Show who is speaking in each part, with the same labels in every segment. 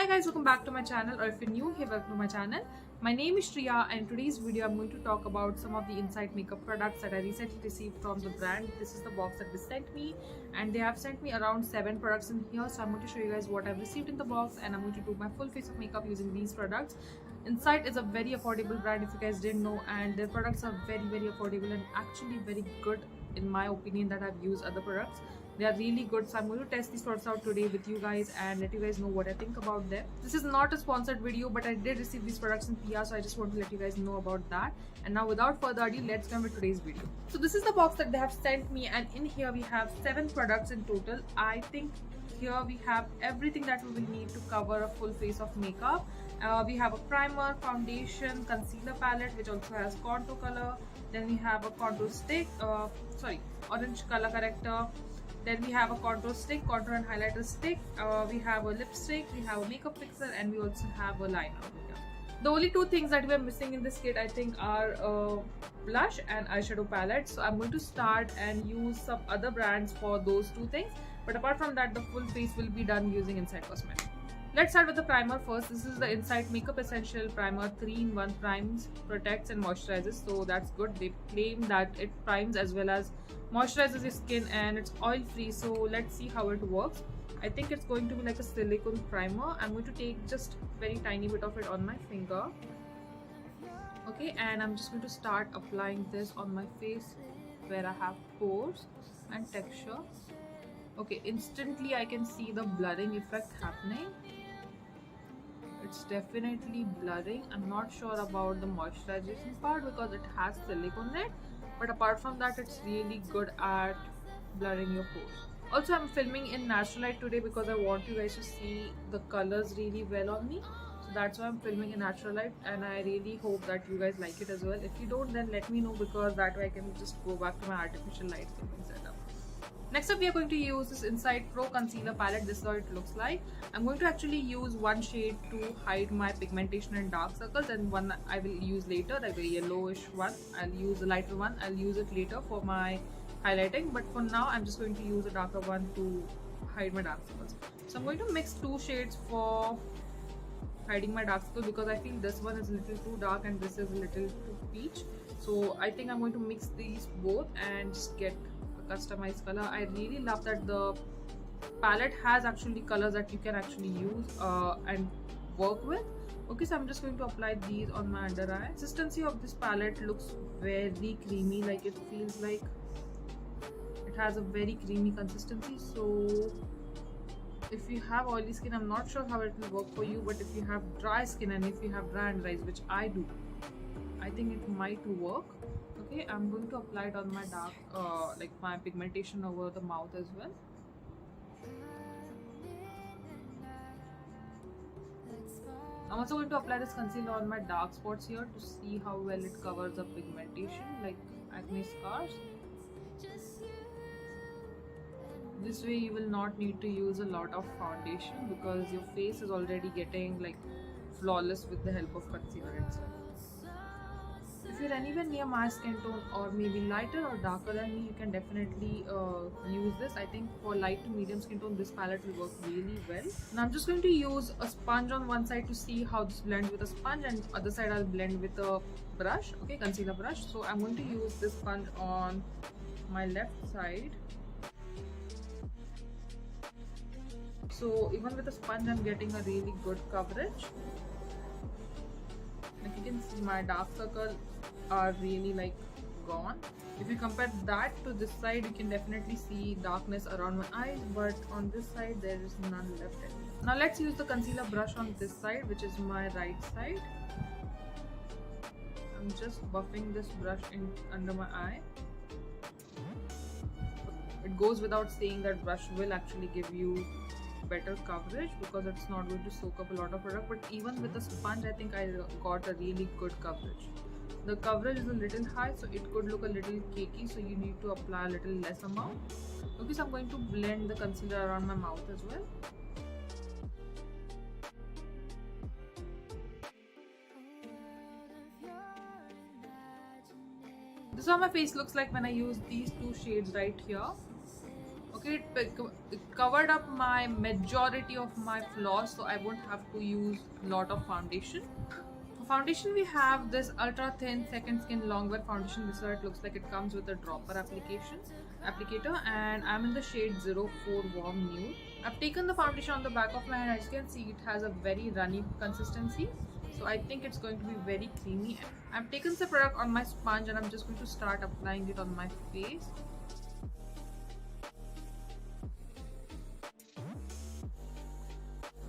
Speaker 1: Hi guys, welcome back to my channel, or if you're new here, welcome to my channel. My name is Shriya and in today's video I'm going to talk about some of the Insight makeup products that I recently received from the brand. This is the box that they sent me and they have sent me around 7 products in here. So I'm going to show you guys what I've received in the box and I'm going to do my full face of makeup using these products. Insight is a very affordable brand if you guys didn't know, and their products are very affordable and actually very good in my opinion that I've used other products. They are really good, so I'm going to test these products out today with you guys and let you guys know what I think about them. This is not a sponsored video, but I did receive these products in PR, so I just want to let you guys know about that. And now without further ado, let's come with today's video. So this is the box that they have sent me, and in here we have 7 products in total. I think here we have everything that we will need to cover a full face of makeup. We have a primer, foundation, concealer palette which also has contour color. Then we have a contour stick, orange color corrector. Then we have a contour stick, contour and highlighter stick. We have a lipstick, we have a makeup fixer, and we also have a liner. The only 2 things that we are missing in this kit I think are blush and eyeshadow palette. So I'm going to start and use some other brands for those 2 things. But apart from that, the full face will be done using Insight Cosmetics. Let's start with the primer first. This is the Insight Makeup Essential Primer 3-in-1, primes, protects and moisturizes. So that's good. They claim that it primes as well as moisturizes your skin and it's oil free. So let's see how it works. I think it's going to be like a silicone primer. I'm going to take just very tiny bit of it on my finger. Okay, and I'm just going to start applying this on my face where I have pores and texture. Okay, instantly I can see the blurring effect happening. It's definitely blurring. I'm not sure about the moisturization part because it has silicone in it, but apart from that, it's really good at blurring your pores. Also, I'm filming in natural light today because I want you guys to see the colors really well on me. So that's why I'm filming in natural light, and I really hope that you guys like it as well. If you don't, then let me know because that way I can just go back to my artificial light filming setup. Next up, we are going to use this Insight Pro Concealer Palette. This is how it looks like. I'm going to actually use one shade to hide my pigmentation and dark circles, and one I will use later, like a yellowish one. I'll use a lighter one. I'll use it later for my highlighting, but for now, I'm just going to use a darker one to hide my dark circles. So I'm going to mix 2 shades for hiding my dark circles because I feel this one is a little too dark and this is a little too peach. So I think I'm going to mix these both and just get customized color. I really love that the palette has actually colors that you can actually use and work with. Okay, so I'm just going to apply these on my under eye. Consistency of this palette looks very creamy, like it feels like it has a very creamy consistency. So if you have oily skin, I'm not sure how it will work for you, but if you have dry skin and if you have dry under eyes, which I do, I think it might work. Okay, I'm going to apply it on my dark, like my pigmentation over the mouth as well. I'm also going to apply this concealer on my dark spots here to see how well it covers the pigmentation, like acne scars. This way you will not need to use a lot of foundation because your face is already getting like flawless with the help of concealer itself. If you're anywhere near my skin tone or maybe lighter or darker than me, you can definitely use this. I think for light to medium skin tone, this palette will work really well. Now I'm just going to use a sponge on one side to see how this blends with a sponge, and other side I'll blend with a brush, okay, concealer brush. So I'm going to use this sponge on my left side. So even with the sponge, I'm getting a really good coverage. Like you can see, my dark circles are really like gone. If you compare that to this side, you can definitely see darkness around my eyes, but on this side there is none left anymore. Now let's use the concealer brush on this side, which is my right side. I'm just buffing this brush in under my eye. It goes without saying that brush will actually give you better coverage because it's not going to soak up a lot of product, but even with the sponge I think I got a really good coverage. The coverage is a little high, so it could look a little cakey, so you need to apply a little less amount. Okay, so I'm going to blend the concealer around my mouth as well. This is how my face looks like when I use these 2 shades right here. Okay, it covered up my majority of my flaws, so I won't have to use lot of foundation. For foundation, we have this ultra thin second skin longwear foundation. This is what it looks like. It comes with a dropper applicator, and I'm in the shade 04 Warm Nude. I've taken the foundation on the back of my hand. As you can see, it has a very runny consistency, so I think it's going to be very creamy. I've taken the product on my sponge and I'm just going to start applying it on my face.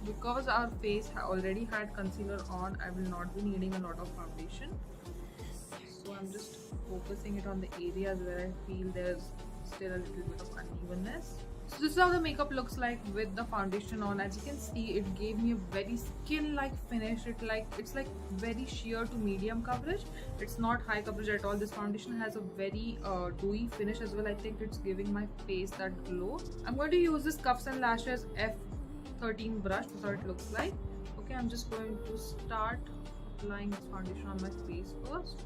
Speaker 1: Because our face already had concealer on, I will not be needing a lot of foundation, so I'm just focusing it on the areas where I feel there's still a little bit of unevenness. So this is how the makeup looks like with the foundation on. As you can see, it gave me a very skin-like finish. It's like very sheer to medium coverage. It's not high coverage at all. This foundation has a very dewy finish as well. I think it's giving my face that glow. I'm going to use this Cuffs and Lashes F13 brush. That's how it looks like. Okay, I'm just going to start applying this foundation on my face first.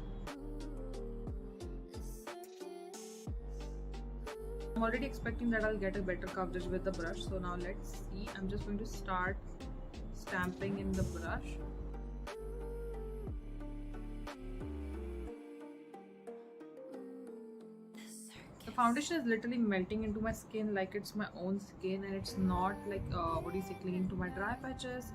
Speaker 1: I'm already expecting that I'll get a better coverage with the brush, so now let's see. I'm just going to start stamping in the brush. The foundation is literally melting into my skin like it's my own skin, and it's not like clinging to my dry patches.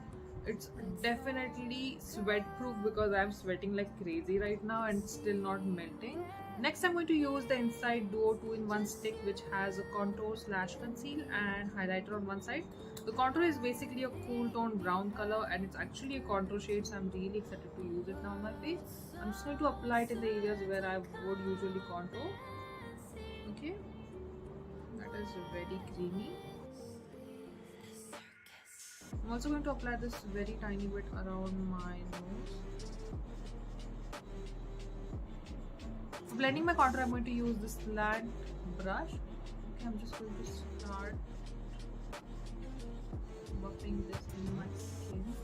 Speaker 1: It's definitely sweat proof because I'm sweating like crazy right now and it's still not melting. Next, I'm going to use the Inside Duo 2-in-1 stick, which has a contour / conceal and highlighter on one side. The contour is basically a cool tone brown color and it's actually a contour shade, so I'm really excited to use it now on my face. I'm just going to apply it in the areas where I would usually contour. Okay, that is very creamy. I'm also going to apply this very tiny bit around my nose. For blending my contour, I'm going to use this slant brush. Okay, I'm just going to start buffing this in my skin.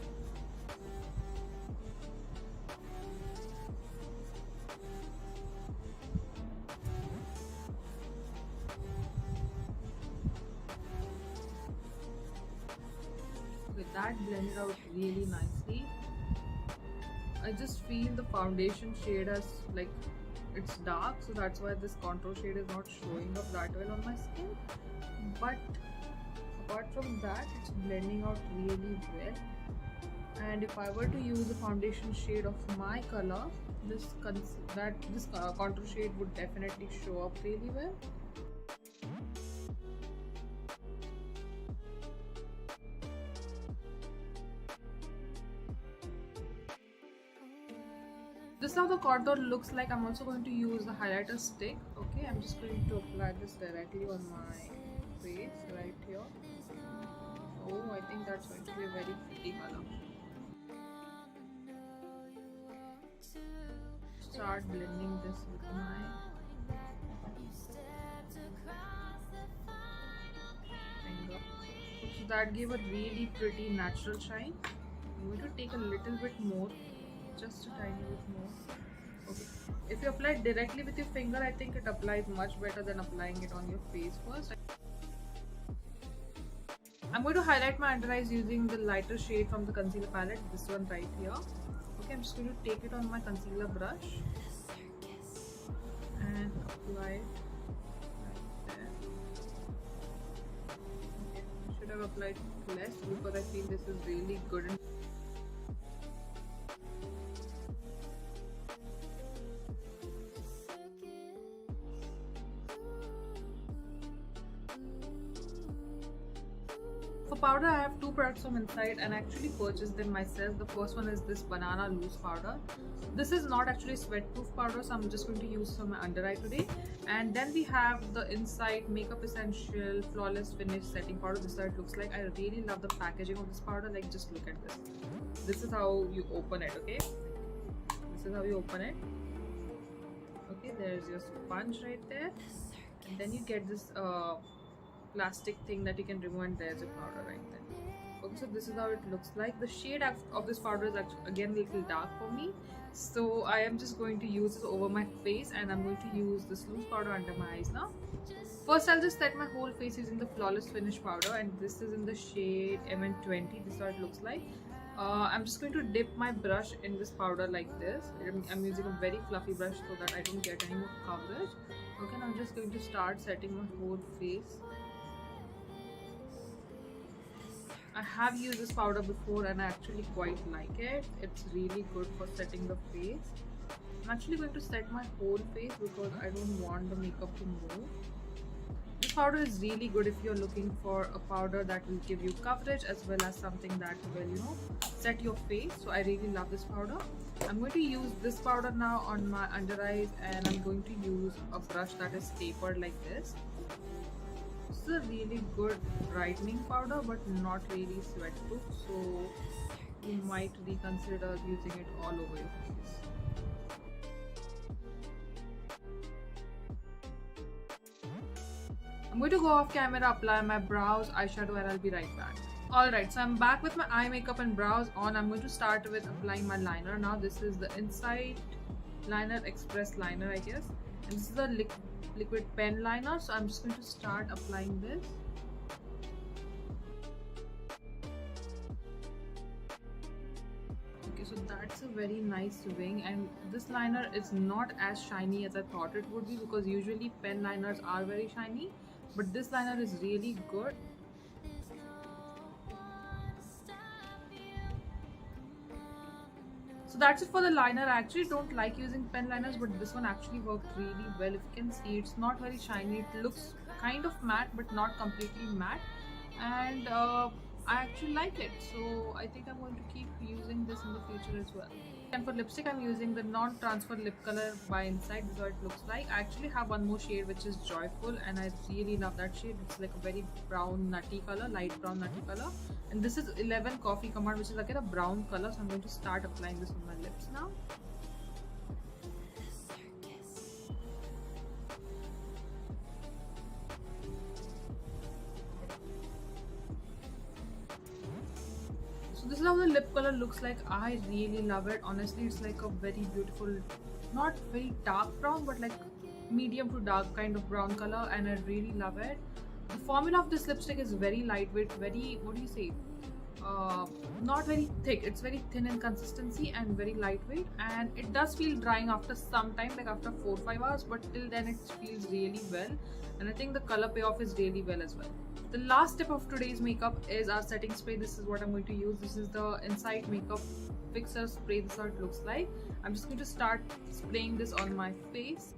Speaker 1: With that blended out really nicely. I just feel the foundation shade as like it's dark, so that's why this contour shade is not showing up that well on my skin, but apart from that, it's blending out really well. And if I were to use the foundation shade of my color, this contour shade would definitely show up really well. This is how the contour looks like. I'm also going to use the highlighter stick. Okay, I'm just going to apply this directly on my face right here. Oh, I think that's going to be a very pretty color. Start blending this with my finger. So that gave a really pretty natural shine. I'm going to take a little bit more, just a tiny bit more. Okay, if you apply it directly with your finger, I think it applies much better than applying it on your face first. I'm going to highlight my under eyes using the lighter shade from the concealer palette, this one right here. Okay, I'm just going to take it on my concealer brush and apply it right there. Okay, I should have applied less because I feel this is really good. For powder, I have two products from Inside and I actually purchased them myself. The first one is this banana loose powder. This is not actually sweat proof powder, so I'm just going to use for my under eye today. And then we have the Inside Makeup Essential Flawless Finish Setting Powder. This is how it looks like. I really love the packaging of this powder. Like, just look at this. This is how you open it, okay? This is how you open it. Okay, there's your sponge right there. And then you get this plastic thing that you can remove, and there's a powder right there. Okay, so this is how it looks like. The shade of this powder is actually again a little dark for me, so I am just going to use this over my face, and I'm going to use this loose powder under my eyes now. First, I'll just set my whole face using the Flawless Finish powder, and this is in the shade MN20. This is how it looks like. I'm just going to dip my brush in this powder like this. I'm using a very fluffy brush so that I don't get any more coverage. Okay, and I'm just going to start setting my whole face. I have used this powder before and I actually quite like it. It's really good for setting the face. I'm actually going to set my whole face because I don't want the makeup to move. This powder is really good if you're looking for a powder that will give you coverage as well as something that will, you know, set your face. So I really love this powder. I'm going to use this powder now on my under eyes, and I'm going to use a brush that is tapered like this. This is a really good brightening powder but not really sweat proof, so you might reconsider using it all over your face. I'm going to go off camera, apply my brows, eyeshadow, and I'll be right back. Alright, so I'm back with my eye makeup and brows on. I'm going to start with applying my liner now. This is the Insight Liner Express liner, I guess. And this is the liquid pen liner, so I'm just going to start applying this. Okay, so that's a very nice wing, and this liner is not as shiny as I thought it would be, because usually pen liners are very shiny, but this liner is really good. So that's it for the liner. I actually don't like using pen liners, but this one actually worked really well. If you can see, it's not very shiny. It looks kind of matte but not completely matte, and I actually like it, so I think I'm going to keep using this in the future as well. And for lipstick, I'm using the non-transfer lip color by Insight. This is what it looks like. I actually have one more shade which is Joyful, and I really love that shade. It's like a very brown nutty color, light brown nutty color. And this is 11 Coffee Command, which is like a brown color. So I'm going to start applying this on my lips now. This is how the lip color looks like. I really love it. Honestly, it's like a very beautiful, not very dark brown, but like medium to dark kind of brown color, and I really love it. The formula of this lipstick is very lightweight, very, what do you say, not very thick. It's very thin in consistency and very lightweight, and it does feel drying after some time, like after 4 or 5 hours, but till then it feels really well, and I think the color payoff is really well as well. The last step of today's makeup is our setting spray. This is what I'm going to use. This is the Insight Makeup Fixer Spray. This is how it looks like. I'm just going to start spraying this on my face.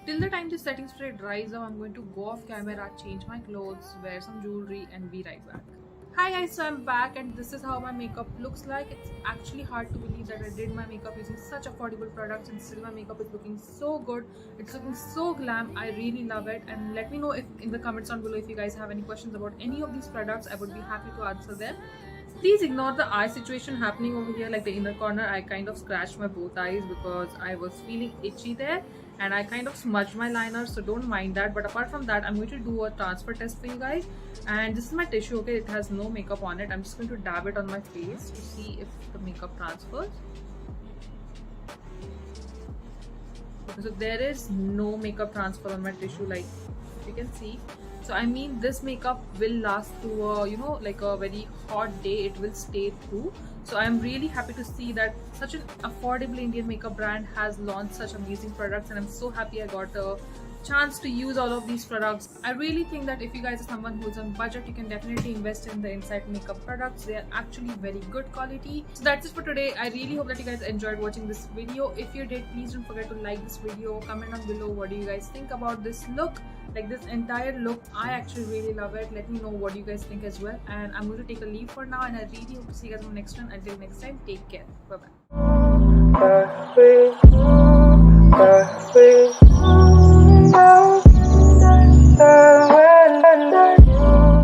Speaker 1: Till the time this setting spray dries out, I'm going to go off camera, change my clothes, wear some jewelry, and be right back. Hi guys, so I'm back, and this is how my makeup looks like. It's actually hard to believe that I did my makeup using such affordable products, and still my makeup is looking so good. It's looking so glam. I really love it, and let me know if in the comments down below if you guys have any questions about any of these products. I would be happy to answer them. Please ignore the eye situation happening over here, like the inner corner. I kind of scratched my both eyes because I was feeling itchy there, and I kind of smudged my liner, so don't mind that. But apart from that, I'm going to do a transfer test for you guys, and this is my tissue. Okay, it has no makeup on it. I'm just going to dab it on my face to see if the makeup transfers. So there is no makeup transfer on my tissue, like you can see. So I mean, this makeup will last through a, you know, like a very hot day. It will stay through. So I'm really happy to see that such an affordable Indian makeup brand has launched such amazing products, and I'm so happy I got a chance to use all of these products. I really think that if you guys are someone who's on budget, you can definitely invest in the Insight makeup products. They are actually very good quality. So that's it for today. I really hope that you guys enjoyed watching this video. If you did, please don't forget to like this video, comment down below what do you guys think about this look, like this entire look. I actually really love it. Let me know what you guys think as well, and I'm going to take a leave for now, and I really hope to see you guys on the next one. Until next time, take care. Bye bye.